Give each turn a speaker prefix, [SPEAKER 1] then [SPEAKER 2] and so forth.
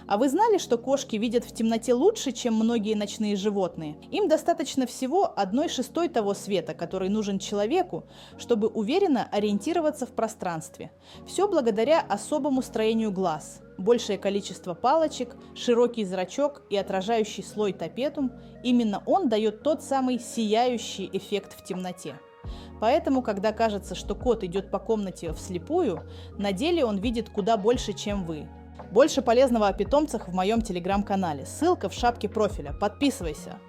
[SPEAKER 1] А вы знали, что кошки видят в темноте лучше, чем многие ночные животные? Им достаточно всего 1/6 того света, который нужен человеку, чтобы уверенно ориентироваться в пространстве. Все благодаря особому строению глаз. Большее количество палочек, широкий зрачок и отражающий слой тапетум – именно он дает тот самый сияющий эффект в темноте. Поэтому, когда кажется, что кот идет по комнате вслепую, на деле он видит куда больше, чем вы. Больше полезного о питомцах в моем телеграм-канале. Ссылка в шапке профиля. Подписывайся!